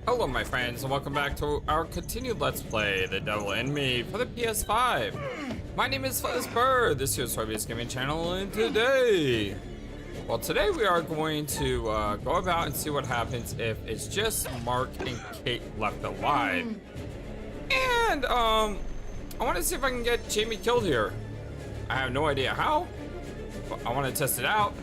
Hello my friends and welcome back to our continued Let's Play The Devil in Me for the PS5. My name is FlightlessBird, this is your Supermassive Gaming channel, and today we are going to go about and see what happens if it's just Mark and Kate left alive. And I want to see if I can get Jaime killed here. I have no idea how, but I want to test it out.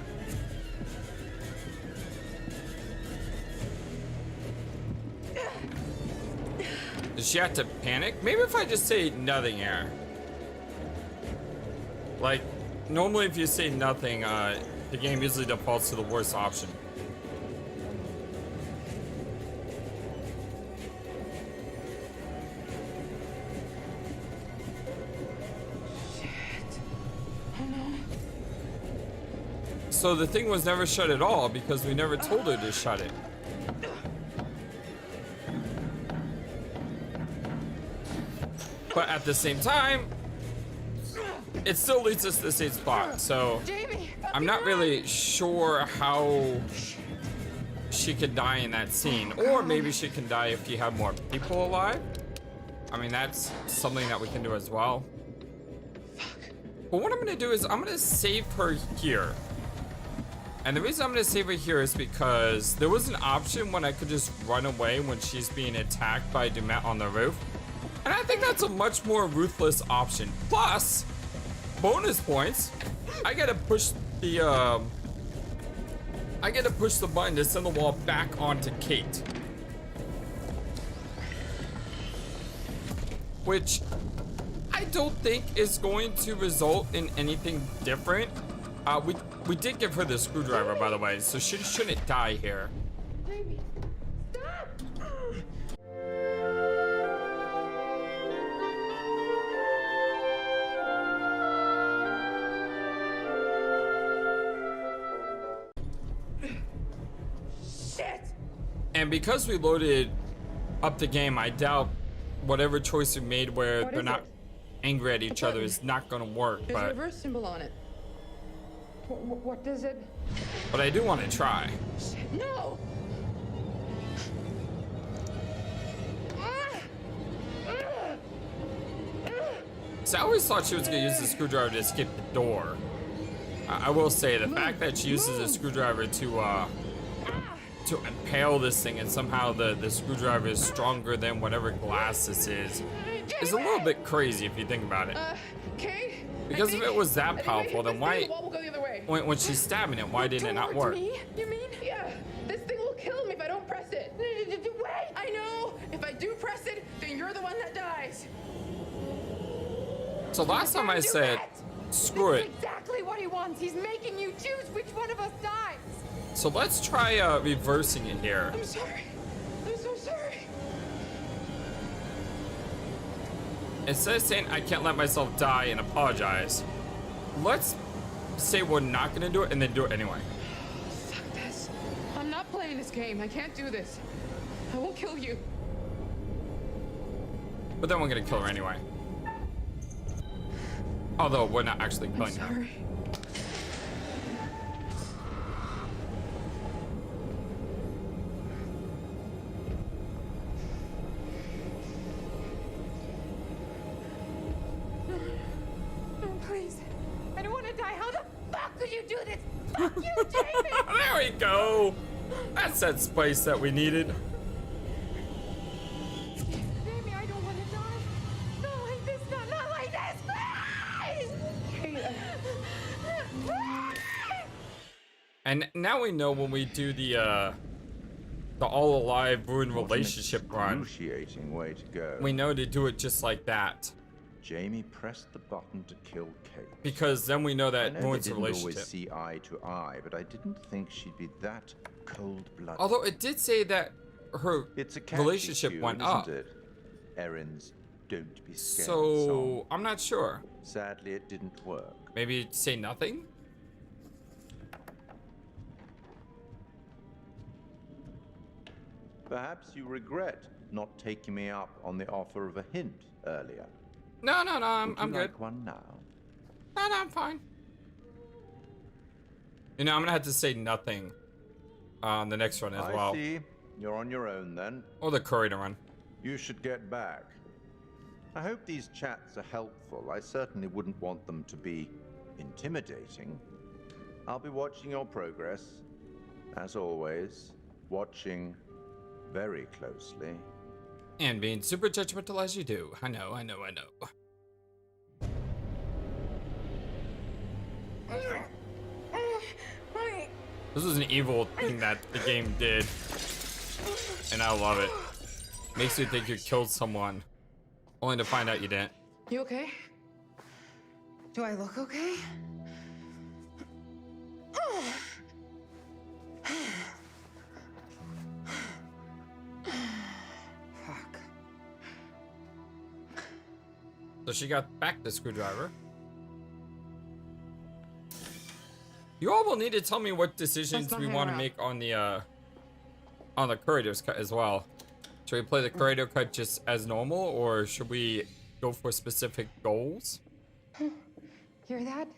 Does she have to panic? Maybe if I just say nothing here. Like, normally if you say nothing, the game usually defaults to the worst option. Shit. Oh no. So the thing was never shut at all because we never told her to shut it. But at the same time, it still leads us to the same spot. So Jaime, I'm not really sure how she could die in that scene. Or maybe she can die if you have more people alive. I mean, that's something that we can do as well. But what I'm gonna do is I'm gonna save her here. And the reason I'm gonna save her here is because there was an option when I could just run away when she's being attacked by Dumet on the roof. And I think that's a much more ruthless option. Plus, bonus points. I gotta push the button to send the wall back onto Kate. Which I don't think is going to result in anything different. We did give her the screwdriver, by the way, so she shouldn't die here. Jaime, stop! Shit! And because we loaded up the game, I doubt whatever choice we made where they're not angry at each other is not gonna work. There's a But reverse symbol on it. What does it? I do want to try. Shit, no! So I always thought she was gonna use the screwdriver to escape the door. I will say the fact that she uses a screwdriver to impale this thing, and somehow the screwdriver is stronger than whatever glass this is a little bit crazy if you think about it. Okay. Because if it was that powerful, then why, The wall will go the other way. when she's stabbing it, why didn't it not work? Me? You mean? Yeah. This thing will kill me if I don't press it. Wait! I know. If I do press it, then you're the one that dies. So last time I said, screw it. That's exactly what he wants. He's making you choose which one of us dies. So let's try reversing it here. I'm sorry. I'm so sorry. Instead of saying I can't let myself die and apologize, let's say we're not gonna do it and then do it anyway. Fuck this. I'm not playing this game. I can't do this. I won't kill you. But then we're gonna kill her anyway. Although we're not actually I'm killing her. sorry. No, please. I don't want to die. How the fuck could you do this? Fuck you, Jaime! There we go. That's that spice that we needed. Jaime, I don't want to die. Not like this. Not like this. Please! And now we know when we do the all alive ruined relationship run, Excruciating way to go. we know to do it just like that. Jaime pressed the button to kill Kate. Because then we know I that know they ruins the didn't always relationship. see eye to eye, but I didn't think she'd be that cold-blooded. Although it did say that her It's a catchy relationship tune, went isn't up. it? Erin's "Don't Be Scared" So song. I'm not sure. Sadly, it didn't work. Maybe say nothing? Perhaps you regret not taking me up on the offer of a hint earlier. No, I'm Would you good. like one now? No, I'm fine. You know, I'm gonna have to say nothing on the next one as well. I see. you're on your own then. Or the curator run. You should get back. I hope these chats are helpful. I certainly wouldn't want them to be intimidating. I'll be watching your progress, as always, watching very closely. And being super judgmental as you do. I know. This was an evil thing that the game did. And I love it. Makes you think you killed someone, only to find out you didn't. You okay? Do I look okay? Fuck. So she got back the screwdriver. You all will need to tell me what decisions That's we not want to how- make on the curator's cut as well. Should we play the curator cut just as normal, or should we go for specific goals? Hear that?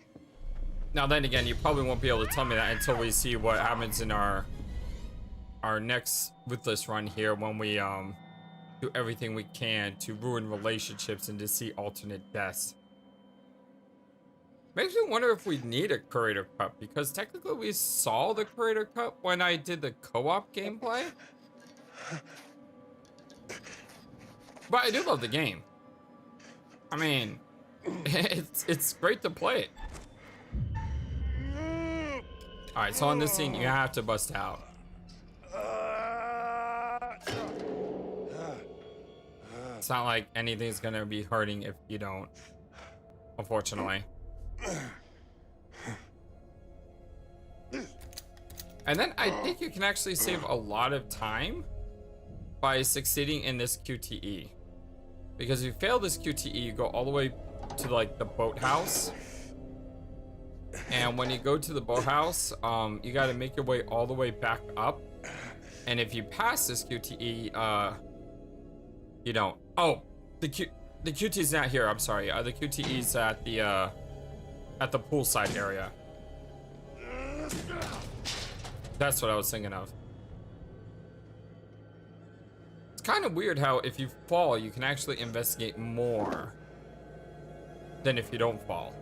Now then again, you probably won't be able to tell me that until we see what happens in our next Ruthless run here, when we do everything we can to ruin relationships and to see alternate deaths. Makes me wonder if we need a curator cut, because technically we saw the curator cut when I did the co-op gameplay. But I do love the game. I mean, it's great to play it. Alright, so on this scene, you have to bust out. It's not like anything's gonna be hurting if you don't, unfortunately. And then I think you can actually save a lot of time by succeeding in this QTE. Because if you fail this QTE, you go all the way to like the boathouse. And when you go to the boathouse, you gotta make your way all the way back up. And if you pass this QTE, you don't. Oh, the QTE's not here, I'm sorry. The QTE's at the poolside area. That's what I was thinking of. It's kind of weird how if you fall, you can actually investigate more than if you don't fall.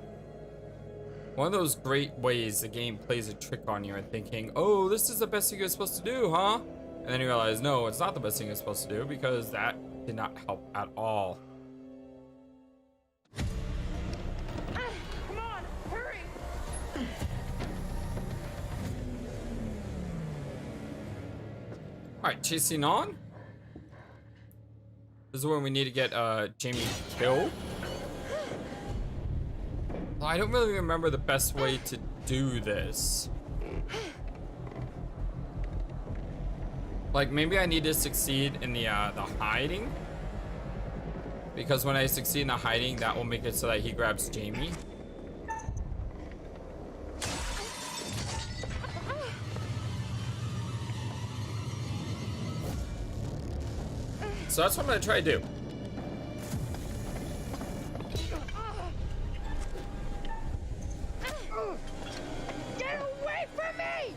One of those great ways the game plays a trick on you and thinking, oh, this is the best thing you're supposed to do, huh? And then you realize, no, it's not the best thing you're supposed to do, because that did not help at all. Come on, hurry! Alright, chasing on. This is where we need to get Jaime killed. Well, I don't really remember the best way to do this. Like, maybe I need to succeed in the hiding. Because when I succeed in the hiding, that will make it so that he grabs Jaime. So that's what I'm gonna try to do. Get away from me!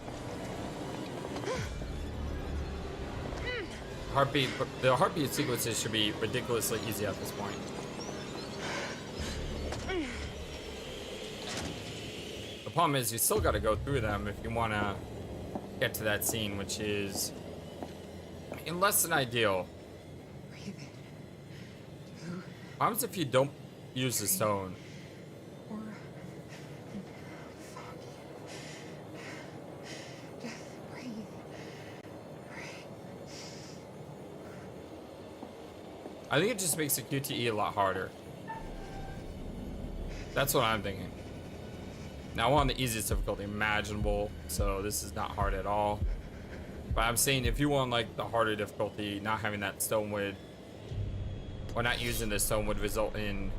The heartbeat sequences should be ridiculously easy at this point. The problem is you still gotta go through them if you wanna get to that scene, which is less than ideal. Breathe in. What happens if you don't use the stone? Or... Fuck. Just breathe. I think it just makes the QTE a lot harder. That's what I'm thinking. Now, I'm on the easiest difficulty imaginable, so this is not hard at all. But I'm saying if you want like the harder difficulty, not having that stone would, or not using the stone would result in,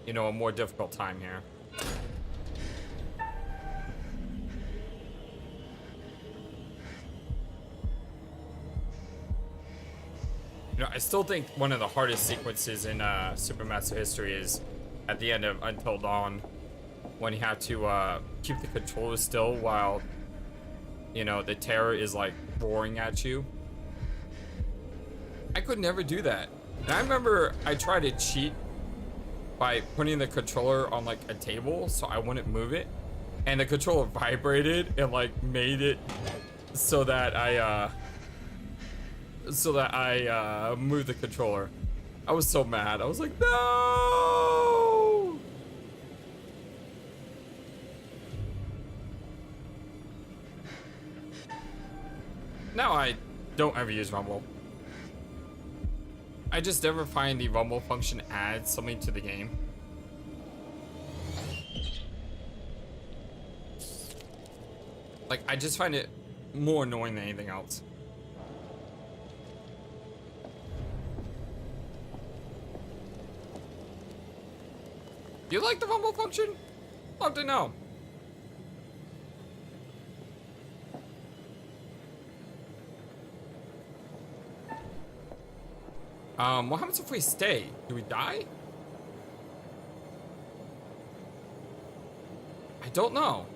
you know, a more difficult time here. You know, I still think one of the hardest sequences in Supermassive history is at the end of Until Dawn, when you have to keep the controller still while, you know, the terror is like roaring at you. I could never do that. And I remember I tried to cheat by putting the controller on like a table so I wouldn't move it. And the controller vibrated and like made it so that I moved the controller. I was so mad. I was like, no! Now I don't ever use Rumble. I just never find the Rumble function adds something to the game. Like, I just find it more annoying than anything else. You like the Rumble function? Love to know. What happens if we stay? Do we die? I don't know.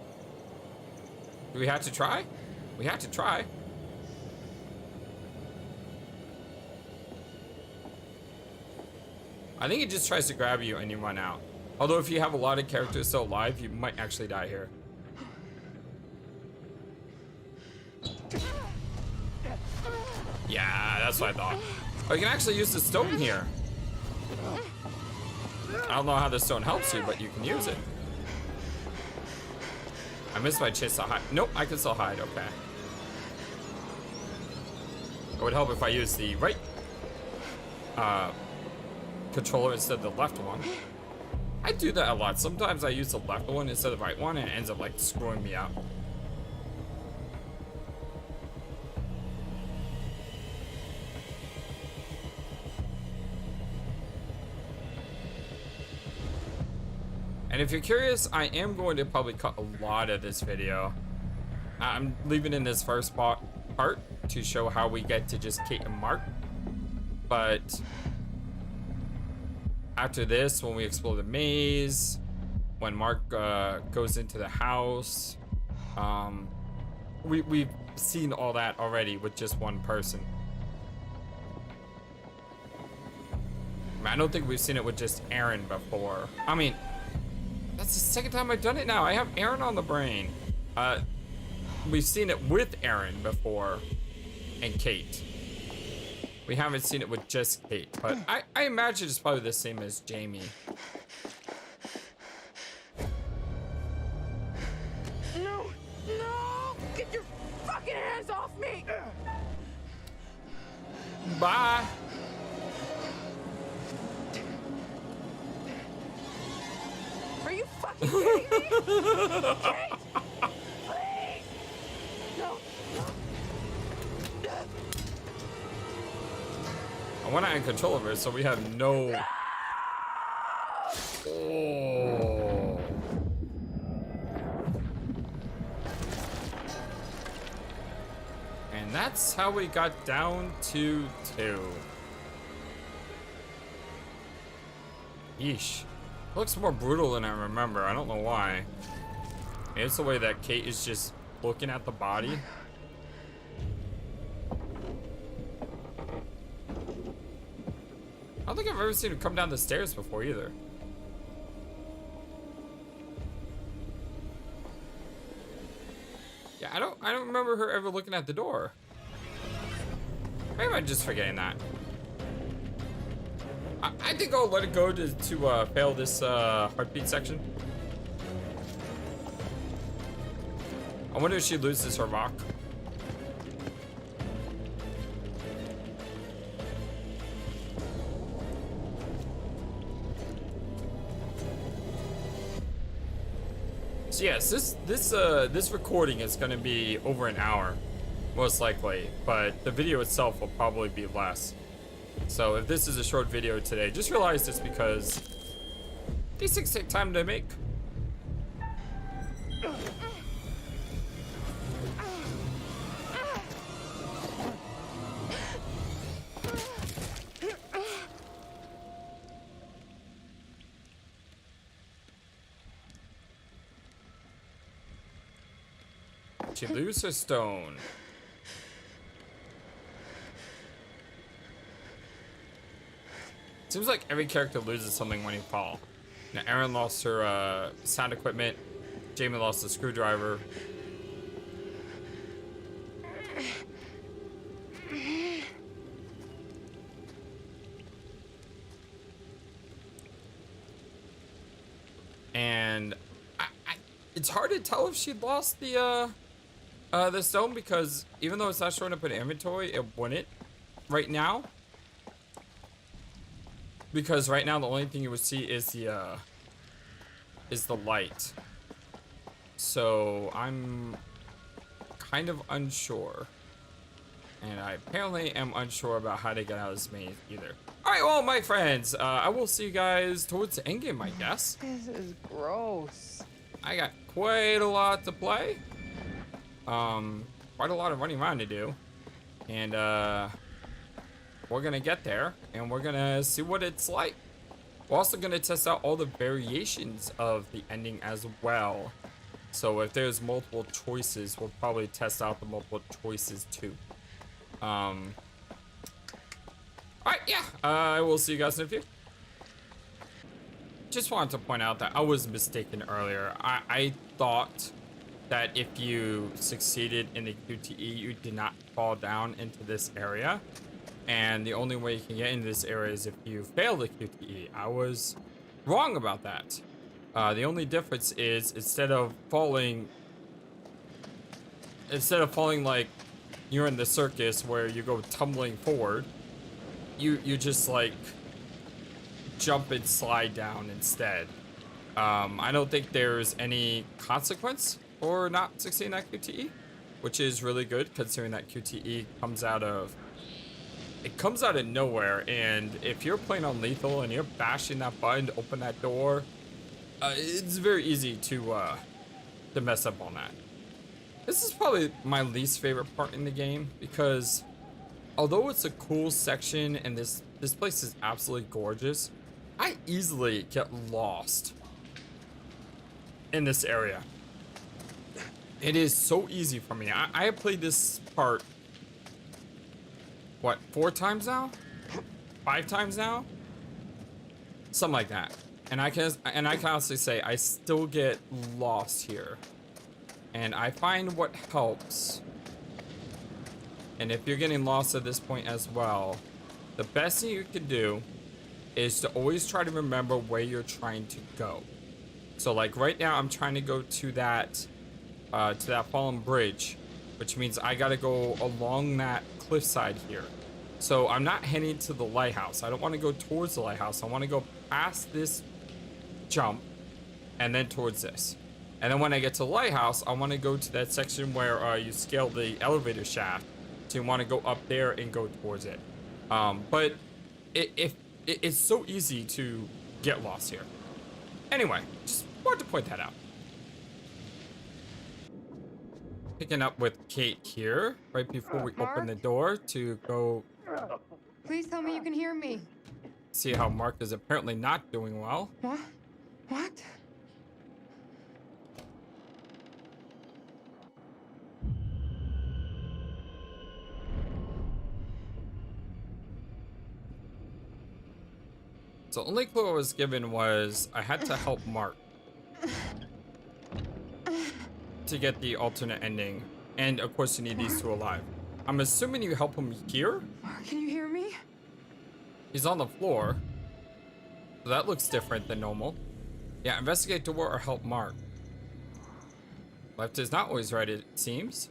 Do we have to try? We have to try. I think it just tries to grab you and you run out. Although if you have a lot of characters still alive, you might actually die here. Yeah, that's what I thought. Oh, you can actually use the stone here. I don't know how the stone helps you, but you can use it. I missed my chance to hide. Nope, I can still hide. Okay. It would help if I used the right controller instead of the left one. I do that a lot. Sometimes I use the left one instead of the right one, and it ends up like screwing me out. And if you're curious, I am going to probably cut a lot of this video. I'm leaving in this first part to show how we get to just Kate and Mark. But after this, when we explore the maze, when Mark goes into the house, we've seen all that already with just one person. I don't think we've seen it with just Aaron before. I mean, that's the second time I've done it now. I have Aaron on the brain. We've seen it with Aaron before and Kate. We haven't seen it with just Kate, but I imagine it's probably the same as Jaime. No! No! Get your fucking hands off me! Bye. Are you fucking kidding me? Kate! Please! No! I want to in control of her, so we have no. Oh. And that's how we got down to 2. Yeesh. Looks more brutal than I remember. I don't know why. Maybe it's the way that Kate is just looking at the body. I don't think I've ever seen her come down the stairs before either. Yeah, I don't remember her ever looking at the door. Maybe I'm just forgetting that. I think I'll let it go to fail this heartbeat section. I wonder if she loses her rock. So yes, this recording is going to be over an hour, most likely, but the video itself will probably be less. So if this is a short video today, just realize this because these things take time to make. She loses her stone. Seems like every character loses something when you fall. Now, Erin lost her sound equipment. Jaime lost the screwdriver. And it's hard to tell if she lost the stone, because even though it's not showing up in inventory, it wouldn't right now. Because right now the only thing you would see is the light. So I'm kind of unsure. And I apparently am unsure about how to get out of this maze either. Alright, well, my friends, I will see you guys towards the endgame, I guess. This is gross. I got quite a lot to play. Quite a lot of running around to do. And, we're gonna get there, and we're gonna see what it's like. We're also gonna test out all the variations of the ending as well. So if there's multiple choices, we'll probably test out the multiple choices too. Alright, yeah, I will see you guys in a few. Just wanted to point out that I was mistaken earlier. I thought that if you succeeded in the QTE, you did not fall down into this area. And the only way you can get into this area is if you fail the QTE. I was wrong about that. The only difference is instead of falling like you're in the circus where you go tumbling forward, you just like jump and slide down instead. I don't think there's any consequence for not succeeding that QTE, which is really good considering that QTE comes out of nowhere. And if you're playing on lethal and you're bashing that button to open that door, it's very easy to mess up on that. This is probably my least favorite part in the game, because although it's a cool section and this place is absolutely gorgeous, I easily get lost in this area. It is so easy for me. I have played this part, what, 4 times now? 5 times now? Something like that. And I can honestly say I still get lost here. And I find what helps, and if you're getting lost at this point as well, the best thing you can do is to always try to remember where you're trying to go. So like right now I'm trying to go to that fallen bridge, which means I gotta go along that cliffside here. So I'm not heading to the lighthouse. I don't want to go towards the lighthouse. I want to go past this jump and then towards this. And then when I get to the lighthouse, I want to go to that section where you scale the elevator shaft. So you want to go up there and go towards it. But it's so easy to get lost here. Anyway, just wanted to point that out. Picking up with Kate here, right before we open the door to go. Please tell me you can hear me. See how Mark is apparently not doing well. What? What? So the only clue I was given was I had to help Mark to get the alternate ending. And of course you need these two alive. I'm assuming you help him here? Mark, can you hear me? He's on the floor. So that looks different than normal. Yeah, investigate door or help Mark. Left is not always right, it seems.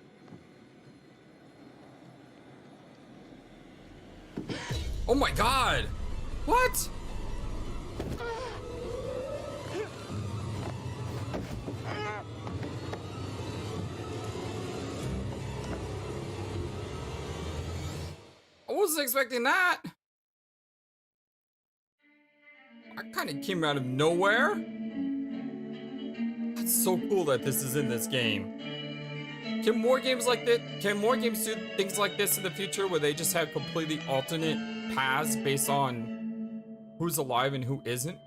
Oh my god! What? I wasn't expecting that. I kind of came out of nowhere. That's so cool that this is in this game. Can more games like this? Can more games do things like this in the future, where they just have completely alternate paths based on who's alive and who isn't?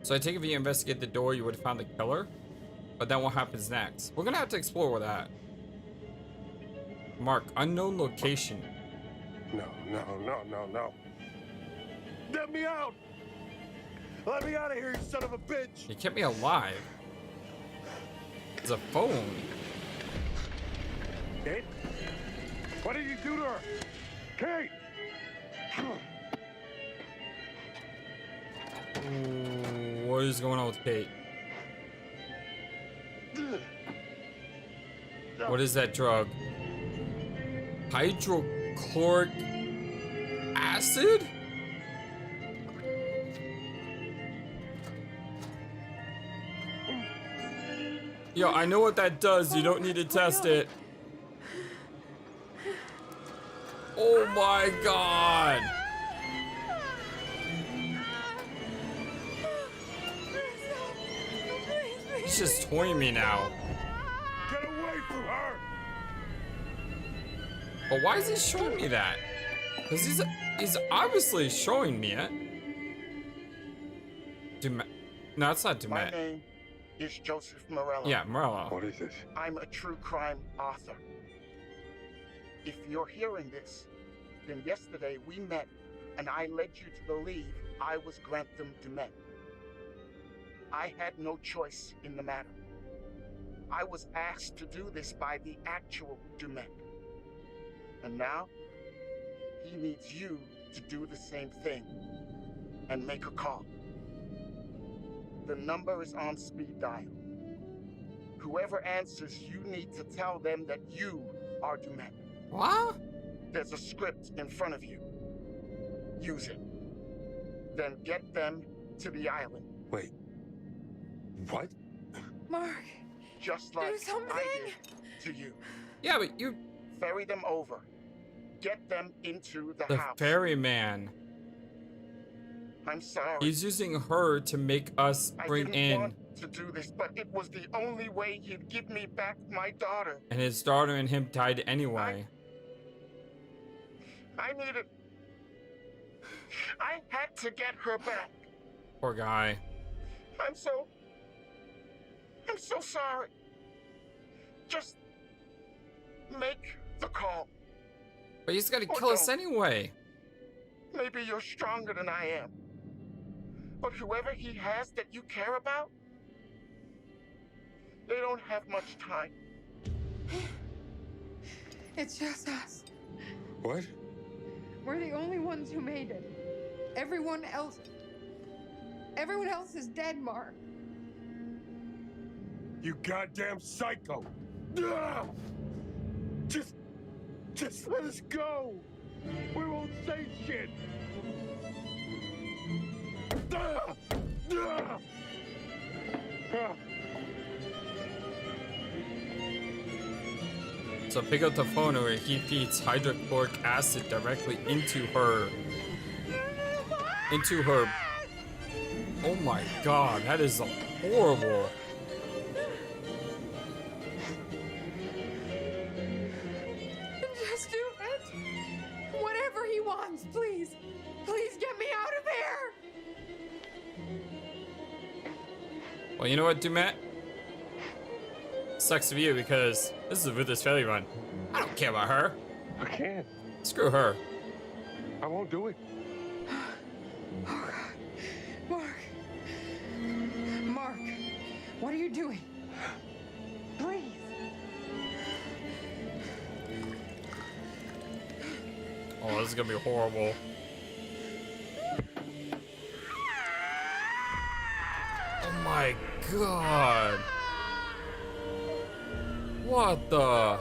So I take it if you investigate the door, you would have found the killer. But then what happens next? We're gonna have to explore with that. Mark, unknown location. No. Let me out! Let me out of here, you son of a bitch! You kept me alive. It's a phone. Kate? What did you do to her? Kate! What is going on with Kate? What is that drug? Hydrochloric acid? Yo, I know what that does. You don't need to test it. Oh my god. He's just toying me now. Get away from her! But why is he showing me that? Because he's obviously showing me it. No, it's not My Dumet. name is Joseph Morello. Yeah, Morello. What is this? I'm a true crime author. If you're hearing this, then yesterday we met and I led you to believe I was Grantham Dumet. I had no choice in the matter. I was asked to do this by the actual Dumet. And now, he needs you to do the same thing and make a call. The number is on speed dial. Whoever answers, you need to tell them that you are Dumet. What? There's a script in front of you. Use it. Then get them to the island. Wait. What? Mark, Just like something. I did to you. Yeah, but you... Ferry them over. Get them into the The house. ferryman. I'm sorry. He's using her to make us bring I didn't in... want to do this, but it was the only way he'd give me back my daughter. And his daughter and him died anyway. I needed... I had to get her back. Poor guy. I'm so sorry. Just make the call. But he's gonna Or kill us don't. anyway. Maybe you're stronger than I am. But whoever he has that you care about, they don't have much time. it's just us. What? We're the only ones who made it. Everyone else is dead, Mark. You goddamn psycho! Ah! Just let us go! We won't say shit! Ah! Ah! Ah! So pick up the phone where he feeds hydrochloric acid directly into her. Oh my god, that is horrible. Just do it. Whatever he wants, please. Please get me out of here. Well, you know what, Dumet? Sucks to be you because this is a ruthless failure run. I don't care about her. I can't. Screw her. I won't do it. Oh, God. Mark, what are you doing? Please. Oh, this is gonna be horrible. Oh my god. What the?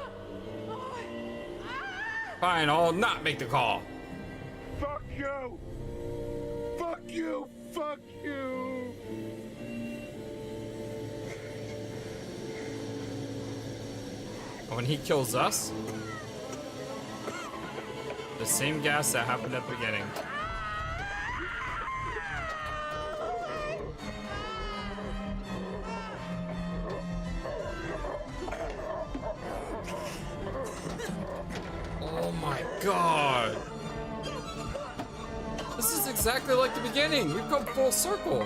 Fine, I'll not make the call. Fuck you! Fuck you! Fuck you! When he kills us, the same gas that happened at the beginning. Oh my god. This is exactly like the beginning. We've come full circle.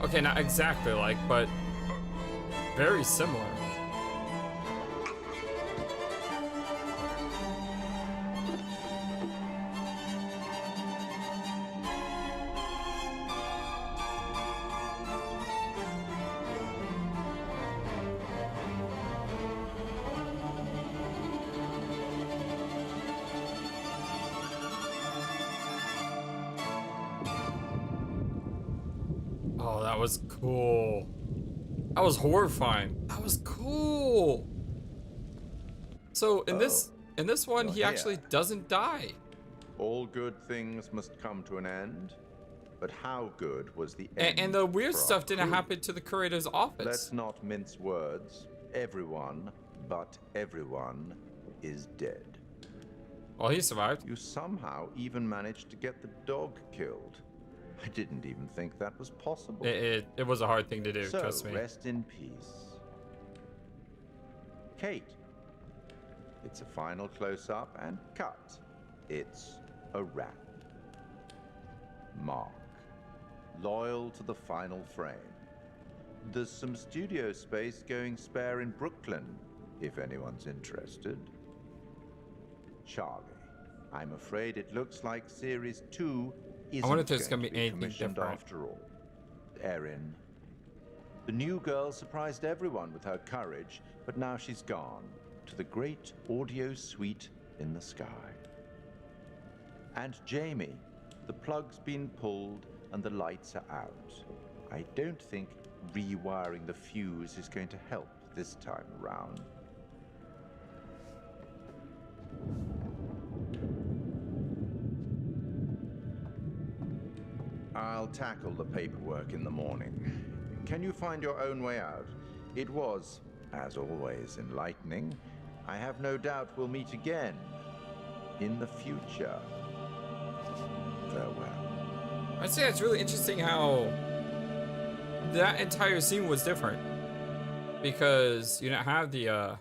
Okay, not exactly like, but very similar. Oh, that was cool. That was horrifying. That was cool. So in this one, you're he actually here. doesn't die. All good things must come to an end. But how good was the end? And the weird for our stuff didn't crew? happen to the curator's office. Let's not mince words. Everyone, but everyone, is dead. Well, he survived. You somehow even managed to get the dog killed. I didn't even think that was possible. It was a hard thing to do, So, trust me. rest in peace. Kate. It's a final close-up and cut. It's a wrap. Mark. Loyal to the final frame. There's some studio space going spare in Brooklyn, if anyone's interested. Charlie. I'm afraid it looks like Series 2 isn't wonder if there's going gonna to be anything commissioned different. after all. Erin. The new girl surprised everyone with her courage, but now she's gone to the great audio suite in the sky. And Jaime. The plug's been pulled and the lights are out. I don't think rewiring the fuse is going to help this time around. I'll tackle the paperwork in the morning. Can you find your own way out? It was, as always, enlightening. I have no doubt we'll meet again in the future. Farewell. I'd say it's really interesting how that entire scene was different. Because you don't have the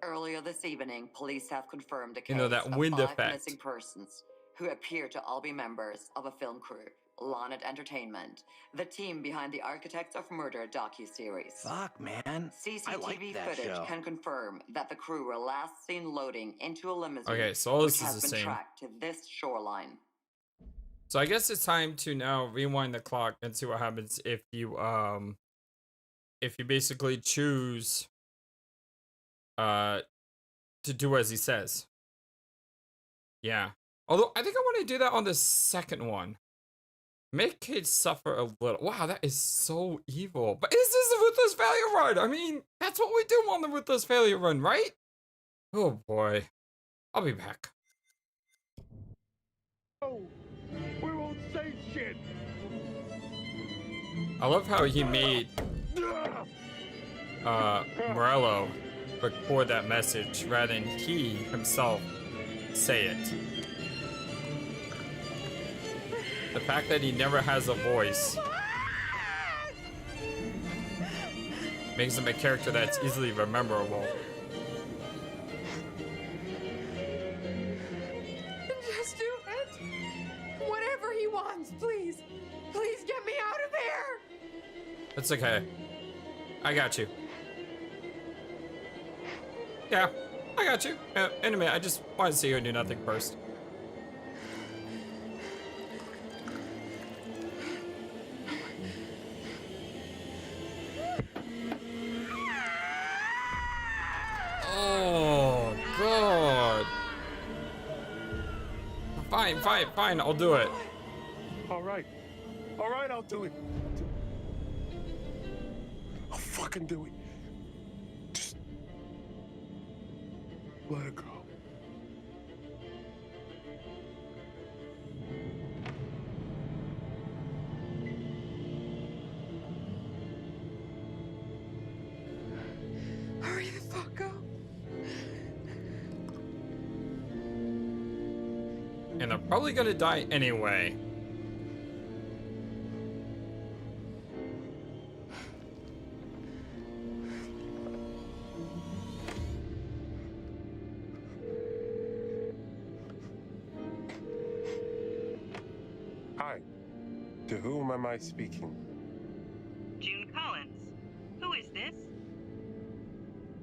Earlier this evening, police have confirmed a case You know, that of wind 5 effect. missing persons who appear to all be members of a film crew, Lonnet Entertainment, the team behind the Architects of Murder docuseries. Fuck, man. CCTV I like that footage show. can confirm that the crew were last seen loading into a limousine, Okay, so all this which is has the been same. tracked to this shoreline. So I guess it's time to now rewind the clock and see what happens if you basically choose to do as he says. Yeah. Although I think I want to do that on the second one. Make kids suffer a little. Wow, that is so evil. But is this a Ruthless Failure Run? I mean, that's what we do on the Ruthless Failure Run, right? Oh boy. I'll be back. Oh, we won't say shit. I love how he made Morello record that message rather than he himself say it. The fact that he never has a voice makes him a character that's easily rememberable. Just do it. Whatever he wants, please. Please get me out of here. It's okay. I got you. Yeah, I got you. In a minute, I just want to see you do nothing first. Oh, God. Fine, I'll do it. All right, I'll do it. I'll fucking do it. Just let it go. Hurry the fuck up. And they're probably gonna die anyway. Hi, To whom am I speaking? June Collins. Who is this?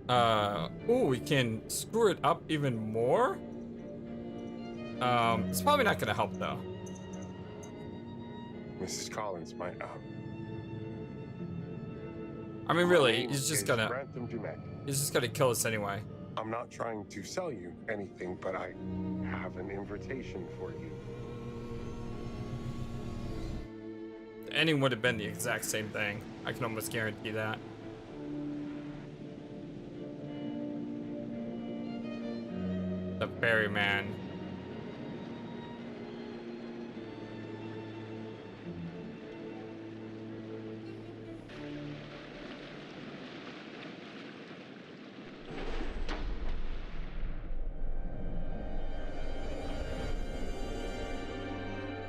Oh, we can screw it up even more? It's probably not gonna help though. Mrs. Collins, I mean, really, name he's just is gonna Grantham Dumont. kill us anyway. I'm not trying to sell you anything, but I have an invitation for you. The ending would have been the exact same thing. I can almost guarantee that. The Ferryman.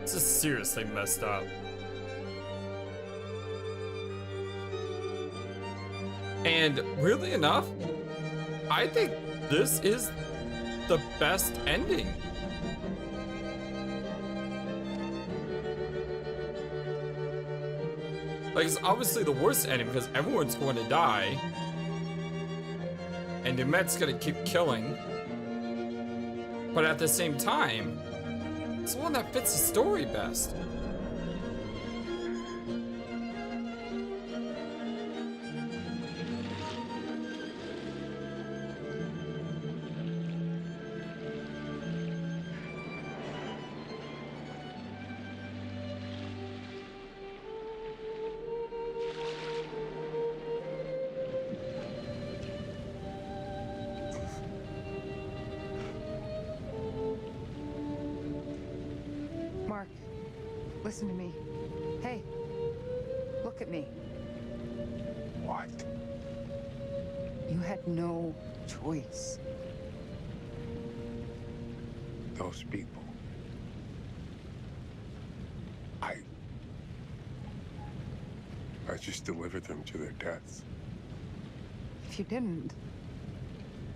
This is seriously messed up. And weirdly enough, I think this is the best ending. Like, it's obviously the worst ending because everyone's going to die. And Dumet's gonna keep killing. But at the same time, it's the one that fits the story best. Mark, listen to me. Hey, look at me. What? You had no choice. Those people. I just delivered them to their deaths. If you didn't,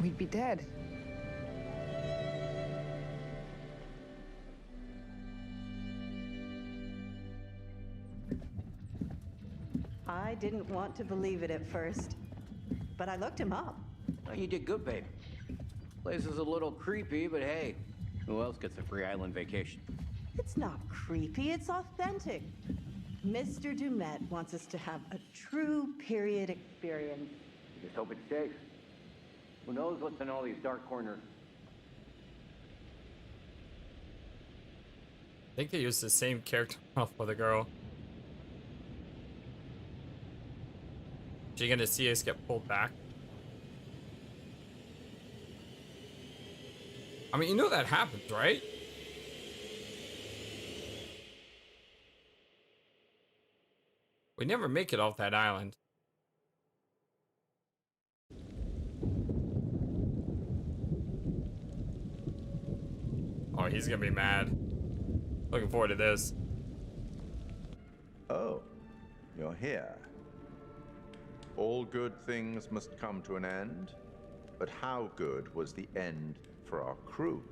we'd be dead. I didn't want to believe it at first, but I looked him up. Oh, you did good, babe. Place is a little creepy, but hey, who else gets a free island vacation? It's not creepy, it's authentic. Mr. Dumet wants us to have a true period experience. Just hope it's safe. Who knows what's in all these dark corners? I think they used the same character for the girl. She gonna see us get pulled back? I mean, you know that happens, right? We never make it off that island. Oh, he's gonna be mad. Looking forward to this. Oh, you're here. All good things must come to an end, but how good was the end for our crew?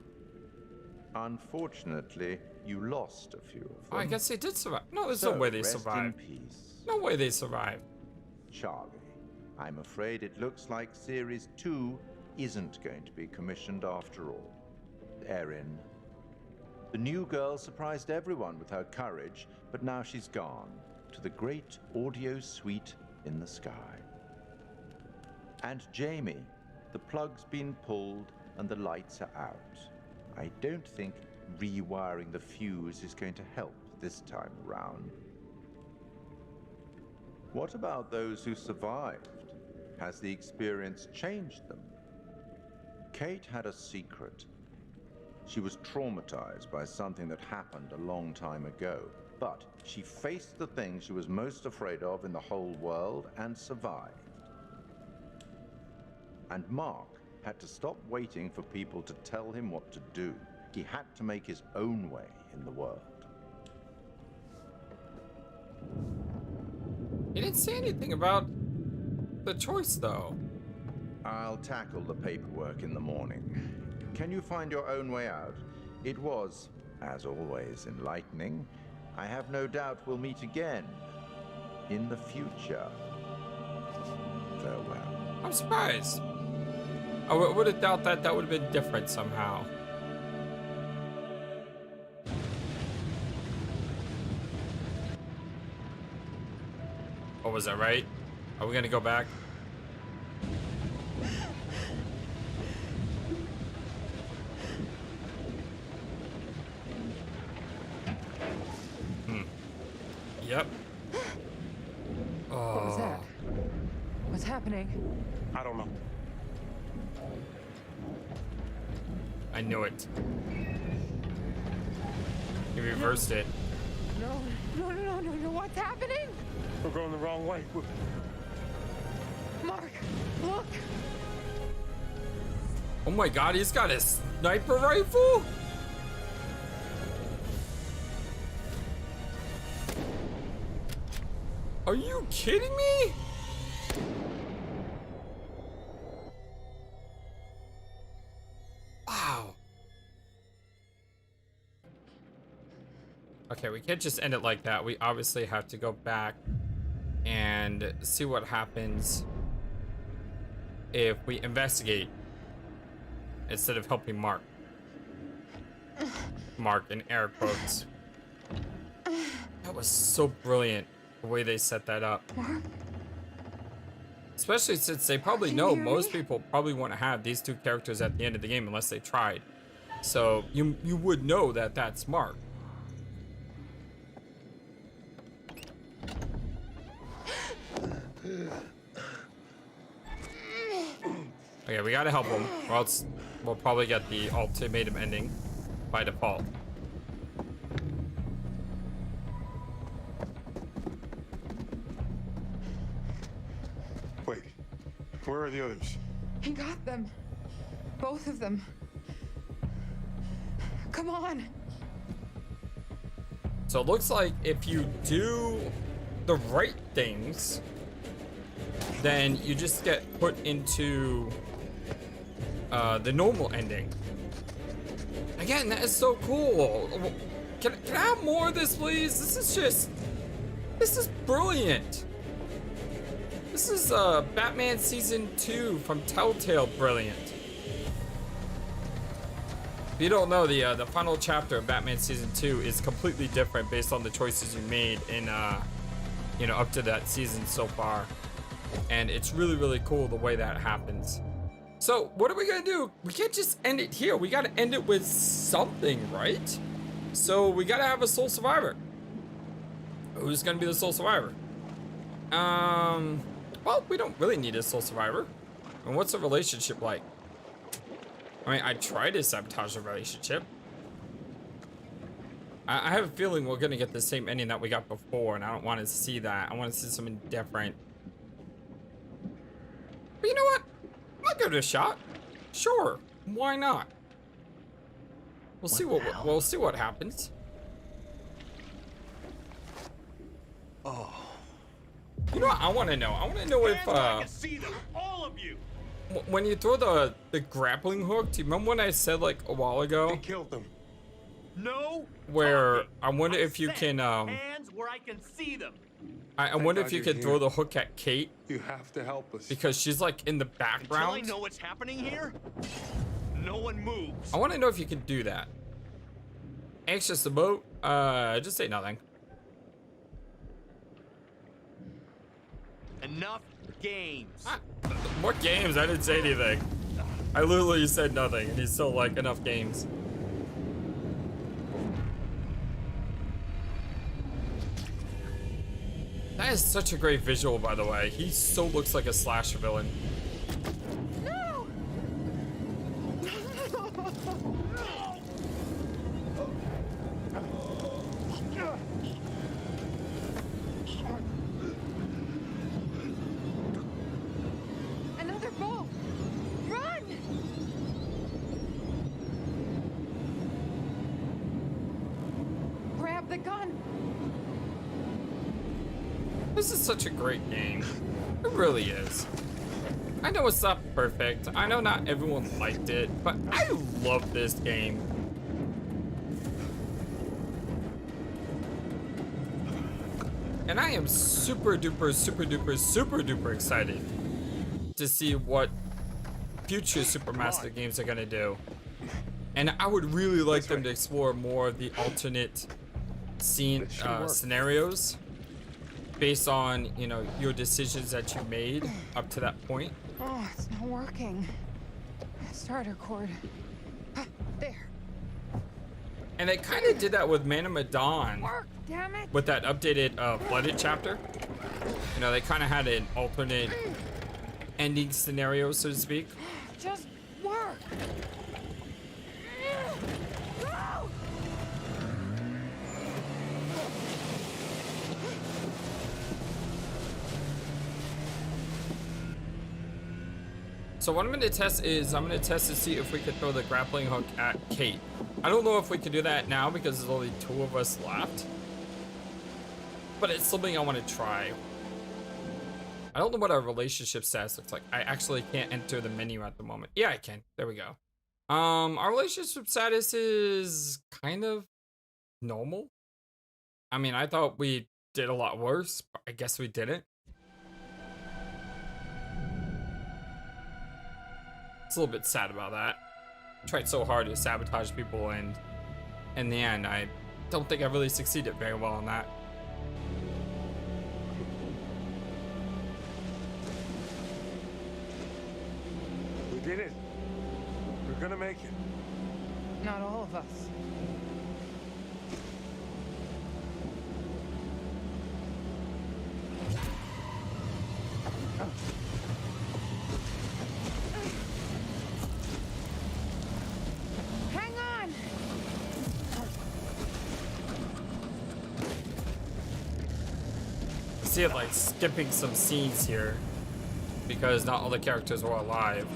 Unfortunately, you lost a few of them. Oh, I guess they did survive. No, there's So, no way they rest survived. in peace. No way they survived. Charlie, I'm afraid it looks like Series 2 isn't going to be commissioned after all. Erin. The new girl surprised everyone with her courage, but now she's gone to the great audio suite in the sky. And Jaime, the plug's been pulled and the lights are out. I don't think rewiring the fuse is going to help this time around. What about those who survived? Has the experience changed them? Kate had a secret. She was traumatized by something that happened a long time ago, but she faced the thing she was most afraid of in the whole world and survived. And Mark had to stop waiting for people to tell him what to do. He had to make his own way in the world. He didn't say anything about the choice, though. I'll tackle the paperwork in the morning. Can you find your own way out? It was, as always, enlightening. I have no doubt we'll meet again in the future. Farewell. I'm surprised. I would have thought that that would have been different somehow. Oh, was that right? Are we gonna go back? Yep. Oh. What was that? What's happening? I don't know. I knew it. He reversed it. No, no, no, no, no, no. What's happening? We're going the wrong way. Mark, look. Oh my god, he's got a sniper rifle? Are you kidding me? Wow. Okay, we can't just end it like that. We obviously have to go back and see what happens if we investigate instead of helping Mark. Mark in air quotes. That was so brilliant, the way they set that up. Especially since they probably know most people probably want to have these two characters at the end of the game unless they tried. So you would know that that's Mark. Okay, we gotta help him, or else we'll probably get the ultimatum ending by default. Wait, where are the others? He got them. Both of them. Come on. So it looks like if you do the right things, then you just get put into the normal ending. Again, that is so cool. Can I have more of this, please? This is brilliant. This is Batman Season 2 from Telltale brilliant. If you don't know, the final chapter of Batman Season 2 is completely different based on the choices you made in you know, up to that season so far. And it's really, really cool the way that happens. So what are we gonna do? We can't just end it here. We gotta end it with something, right? So we gotta have a sole survivor. Who's gonna be the sole survivor? Well, we don't really need a sole survivor. And what's the relationship like? I mean, I tried to sabotage the relationship. I have a feeling we're gonna get the same ending that we got before, and I don't want to see that. I want to see something different. But you know what? I'll give it a shot. Sure, why not? We'll see what happens. Oh. You know what I want to know? I want to know if I can see them, all of you. When you throw the grappling hook, do you remember when I said like a while ago? They killed them. No. Where I wonder if you can hands where I can see them. I wonder if you could throw the hook at Kate. You have to help us. Because she's like in the background. Until I know what's happening here, no one moves. I want to know if you can do that. Anxious about? Just say nothing. Enough games. What games? I didn't say anything. I literally said nothing, and he's still like, enough games. That is such a great visual, by the way. He so looks like a slasher villain. No! Another ball! Run! Grab the gun! This is such a great game. It really is. I know it's not perfect. I know not everyone liked it, but I love this game. And I am super duper, super duper, super duper excited to see what future Supermassive Games are gonna do. And I would really like them to explore more of the alternate scene scenarios based on, you know, your decisions that you made up to that point. Oh, it's not working. Starter cord. There. And they kind of did that with Man of Medan Work, damn it. with that updated Flooded chapter. You know, they kind of had an alternate ending scenario, so to speak. Just work. So what I'm going to test is, I'm going to test to see if we could throw the grappling hook at Kate. I don't know if we can do that now because there's only 2 of us left. But it's something I want to try. I don't know what our relationship status looks like. I actually can't enter the menu at the moment. Yeah, I can. There we go. Our relationship status is kind of normal. I mean, I thought we did a lot worse, but I guess we didn't. It's a little bit sad about that. I tried so hard to sabotage people, and in the end, I don't think I really succeeded very well on that. We did it. We're gonna make it. Not all of us. Hang on. See it like skipping some scenes here because not all the characters were alive.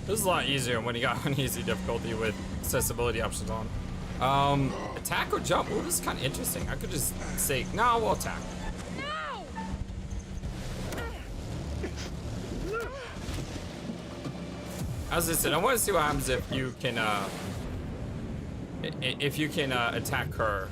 This is a lot easier when you got an easy difficulty with accessibility options on. Attack or jump? Oh, this is kind of interesting. I could just say, no, we'll attack. As I said, I want to see what happens if you can, attack her.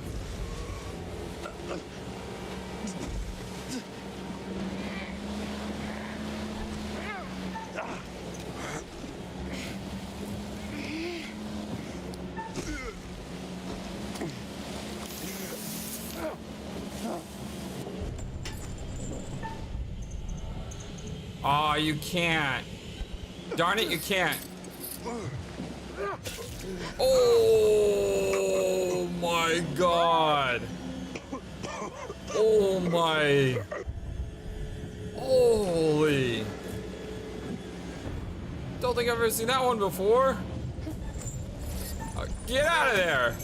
Oh, you can't. Darn it, you can't. Oh my god. Oh my. Holy. Don't think I've ever seen that one before. Get out of there.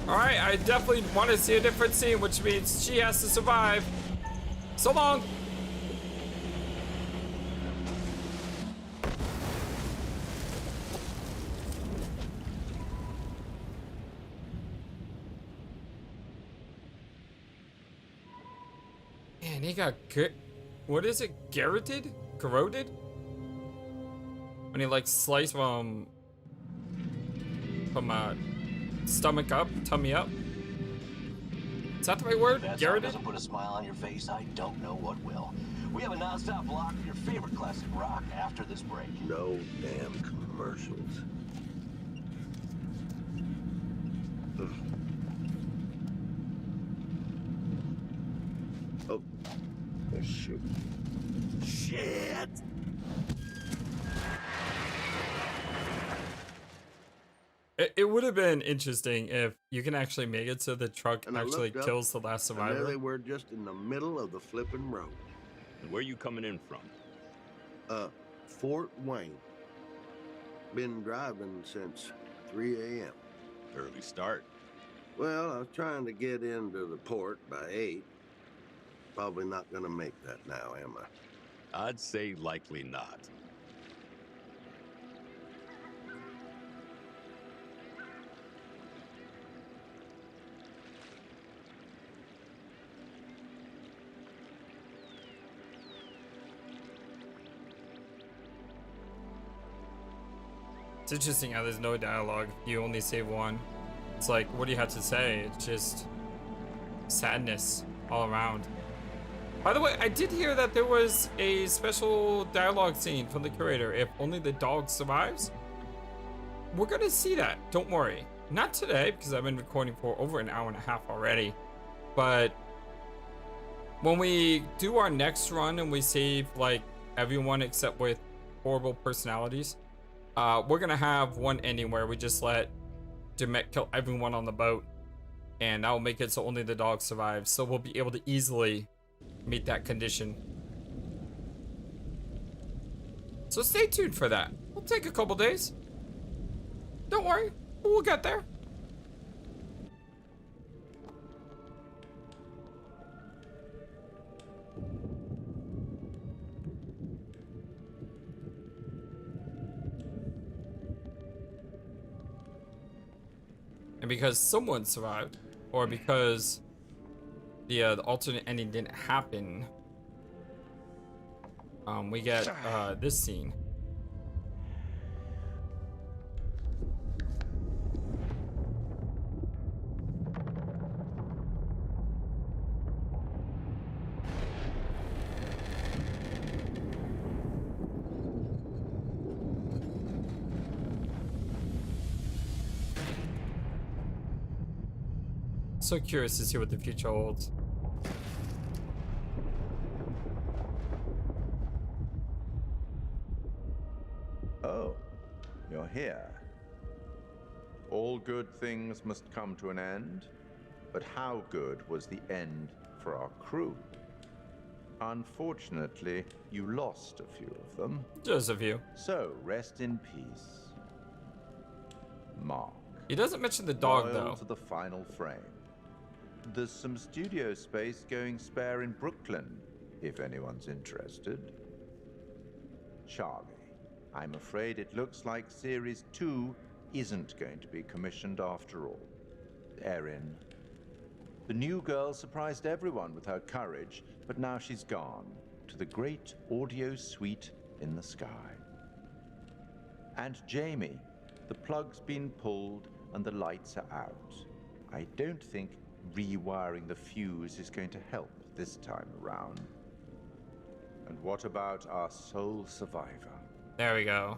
Alright, I definitely want to see a different scene, which means she has to survive. So long. Man, he got what is it? Garroted? Corroded? When he like sliced from stomach up, tummy up. Is that the right word? That Garroted? doesn't put a smile on your face. I don't know what will. We have a non-stop block of your favorite classic rock after this break. No damn commercials. Oh, shoot. Shit! It would have been interesting if you can actually make it so the truck actually kills the last survivor. And there they were, just in the middle of the flipping road. And where are you coming in from? Fort Wayne. Been driving since 3 a.m. Early start. Well, I was trying to get into the port by 8. Probably not gonna make that now, am I? I'd say likely not. It's interesting how there's no dialogue. You only save one. It's like, what do you have to say? It's just sadness all around. By the way, I did hear that there was a special dialogue scene from the curator. If only the dog survives, we're gonna see that. Don't worry. Not today, because I've been recording for over an hour and a half already. But when we do our next run and we save like everyone except with horrible personalities, we're gonna have one ending where we just let Dumet kill everyone on the boat, and that will make it so only the dog survives. So we'll be able to easily meet that condition. So stay tuned for that. We'll take a couple days. Don't worry, we'll get there. And because someone survived, or because the alternate ending didn't happen, we get this scene. So curious to see what the future holds. Oh, you're here. All good things must come to an end, but how good was the end for our crew? Unfortunately, you lost a few of them. Just a few. So, rest in peace. Mark. He doesn't mention the dog, Loyal though. To the final frame. There's some studio space going spare in Brooklyn, if anyone's interested. Charlie, I'm afraid it looks like Series 2 isn't going to be commissioned after all. Erin. The new girl surprised everyone with her courage, but now she's gone to the great audio suite in the sky. And Jaime, the plug's been pulled and the lights are out. I don't think rewiring the fuse is going to help this time around. And what about our sole survivor? There we go.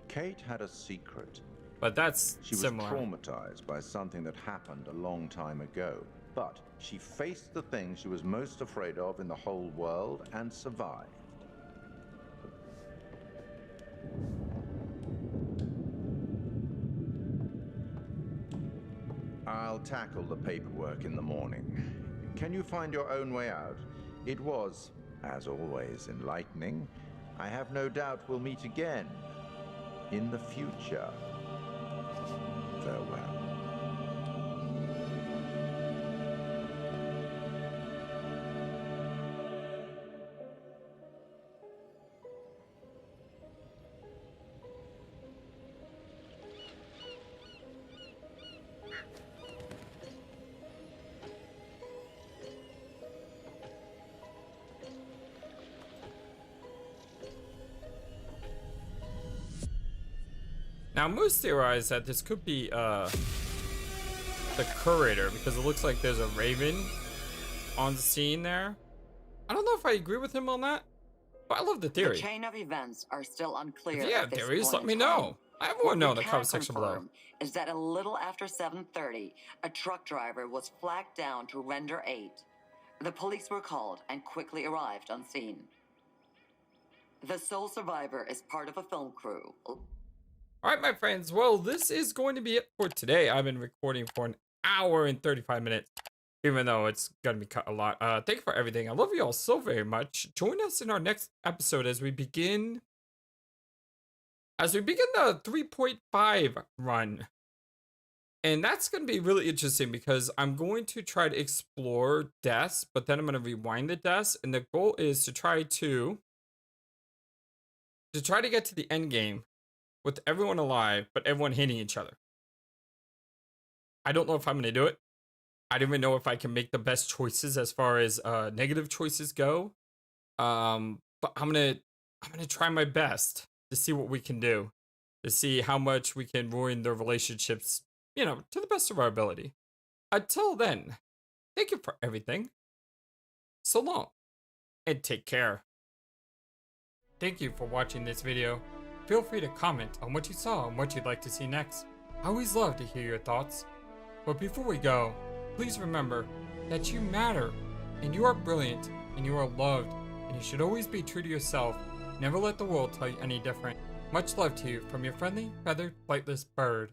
Kate had a secret. But that's She was similar. traumatized by something that happened a long time ago. But she faced the thing she was most afraid of in the whole world and survived. I'll tackle the paperwork in the morning. Can you find your own way out? It was, as always, enlightening. I have no doubt we'll meet again in the future. Farewell. Now, Moose theorized that this could be the curator, because it looks like there's a raven on the scene there. I don't know if I agree with him on that, but I love the theory. The chain of events are still unclear. If you have theories, let me know. I have one know in the comment section below. Is that a little after 7:30, a truck driver was flagged down to Render 8. The police were called and quickly arrived on scene. The sole survivor is part of a film crew. All right, my friends. Well, this is going to be it for today. I've been recording for an hour and 35 minutes, even though it's going to be cut a lot. Thank you for everything. I love you all so very much. Join us in our next episode as we begin the 3.5 run. And that's going to be really interesting because I'm going to try to explore deaths, but then I'm going to rewind the deaths. And the goal is to try to get to the end game with everyone alive, but everyone hating each other. I don't know if I'm going to do it. I don't even know if I can make the best choices as far as negative choices go. But I'm gonna try my best to see what we can do, to see how much we can ruin their relationships, to the best of our ability. Until then, thank you for everything. So long, and take care. Thank you for watching this video. Feel free to comment on what you saw and what you'd like to see next. I always love to hear your thoughts. But before we go, please remember that you matter, and you are brilliant, and you are loved, and you should always be true to yourself. Never let the world tell you any different. Much love to you from your friendly, feathered, flightless bird.